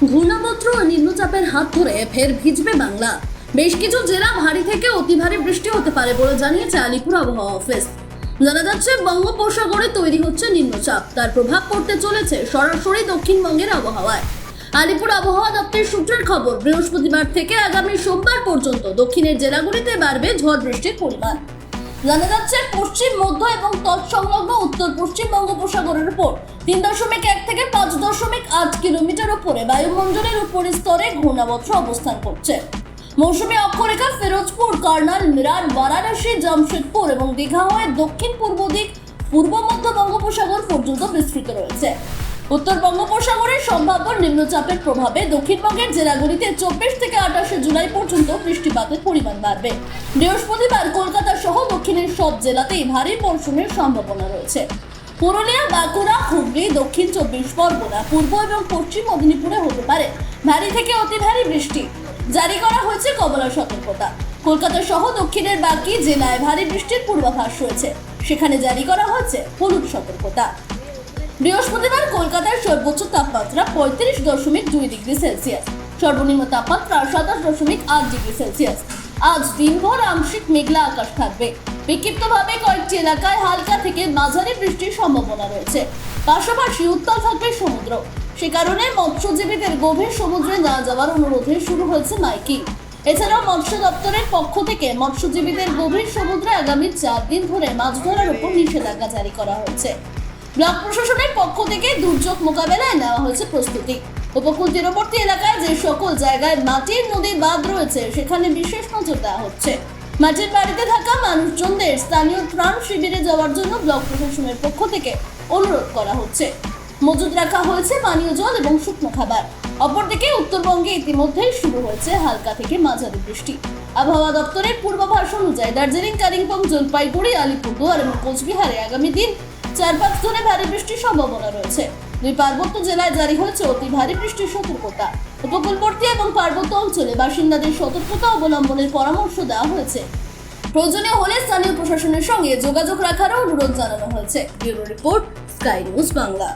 ঘূর্ণাবর্ত ও নিম্নচাপের হাত ধরে ফের ভিজবে বাংলা। বেশ কিছু জেলা ভারী থেকে অতি ভারী বৃষ্টি হতে পারে বলে জানিয়েছে আলিপুর আবহাওয়া অফিস। জানা যাচ্ছে, বঙ্গোপসাগরে তৈরি হচ্ছে নিম্নচাপ, তার প্রভাব পড়তে চলেছে সরাসরি দক্ষিণবঙ্গের আবহাওয়ায়। আলিপুর আবহাওয়া দপ্তরের সূত্রের খবর, বৃহস্পতিবার থেকে আগামী সোমবার পর্যন্ত দক্ষিণের জেলাগুলিতে বাড়বে ঝড় বৃষ্টির পরিমাণ। জানা যাচ্ছে, পশ্চিম, মধ্য এবং তৎসংলগ্ন উত্তর পশ্চিম বঙ্গোপসাগরের উপর 3.1 থেকে 5.8 কিলোমিটার উপরে বায়ুমণ্ডলের উপরের স্তরে ঘূর্ণাবর্ত অবস্থান করছে। মৌসুমী অক্ষরেখা ফিরোজপুর, কার্নাল, মিরার, বারাণসী, জামশেদপুর এবং দীঘা হয়ে দক্ষিণ পূর্ব দিক পূর্ব মধ্য বঙ্গোপসাগর পর্যন্ত বিস্তৃত রয়েছে। উত্তর বঙ্গোপসাগরের সম্ভাব্য নিম্নচাপের প্রভাবে দক্ষিণবঙ্গের জেলাগুলিতে 24 থেকে 28 জুলাই পর্যন্ত বৃষ্টিপাতের পরিমাণ বাড়বে। বৃহস্পতিবার কলকাতা সহ দক্ষিণের সব জেলাতেই ভারী বর্ষণের সম্ভাবনা রয়েছে। পুরুলিয়া, বাঁকুড়া, হুগলি, দক্ষিণ 24 পরগনা, পূর্ব এবং পশ্চিম মেদিনীপুরে হতে পারে ভারী থেকে অতি ভারী বৃষ্টি। জারি করা হয়েছে কমলা সতর্কতা। কলকাতা সহ দক্ষিণের বাকি জেলায় ভারী বৃষ্টির পূর্বাভাস রয়েছে, সেখানে জারি করা হয়েছে হলুদ সতর্কতা। বৃহস্পতিবার কলকাতার সর্বোচ্চ তাপমাত্রা 35.2 ডিগ্রি সেলসিয়াস, সর্বনিম্ন তাপমাত্রা 27.8 ডিগ্রি সেলসিয়াস। আজ দিনভর আংশিক মেঘলা আকাশ থাকবে। বিক্ষিপ্তভাবে কয়েকটি এলাকায় হালকা থেকে মাঝারি বৃষ্টির সম্ভাবনা রয়েছে। পাশাপাশি উত্তাল থাকবে সমুদ্র, সে কারণে মৎস্যজীবীদের গভীর সমুদ্রে না যাওয়ার অনুরোধে শুরু হয়েছে মাইকিং। এছাড়াও মৎস্য দপ্তরের পক্ষ থেকে মৎস্যজীবীদের গভীর সমুদ্রে আগামী 4 দিন ধরে মাছ ধরার উপর নিষেধাজ্ঞা জারি করা হয়েছে। ব্লক প্রশাসনের পক্ষ থেকে দুর্যোগ মোকাবেলায় নেওয়া হয়েছে প্রস্তুতি। উপকূল তীরবর্তী এলাকায় যে সকল জায়গায় মাটির নদী বাঁধ রয়েছে সেখানে বিশেষ নজর দেওয়া হচ্ছে। মাটির বাড়িতে থাকা মানুষজনদের স্থানীয় ত্রাণ শিবিরে যাওয়ার জন্য ব্লক প্রশাসনের পক্ষ থেকে অনুরোধ করা হচ্ছে। মজুদ রাখা হয়েছে পানীয় জল এবং শুকনো খাবার। অপরদিকে উত্তরবঙ্গে ইতিমধ্যেই শুরু হয়েছে হালকা থেকে মাঝারি বৃষ্টি। আবহাওয়া দপ্তরের পূর্বাভাস অনুযায়ী দার্জিলিং, কালিম্পং, জলপাইগুড়ি, আলিপুরদুয়ার এবং কোচবিহারে আগামী দিন 4-5 ধরে ভারী বৃষ্টির সম্ভাবনা রয়েছে। দুই পার্বত্য জেলায় জারি হয়েছে অতি ভারী বৃষ্টির সতর্কতা। উপকূলবর্তী এবং পার্বত্য অঞ্চলে বাসিন্দাদের সতর্কতা অবলম্বনের পরামর্শ দেওয়া হয়েছে। প্রয়োজনীয় হলে স্থানীয় প্রশাসনের সঙ্গে যোগাযোগ রাখারও অনুরোধ জানানো হয়েছে। Bureau report, sky news Bangla.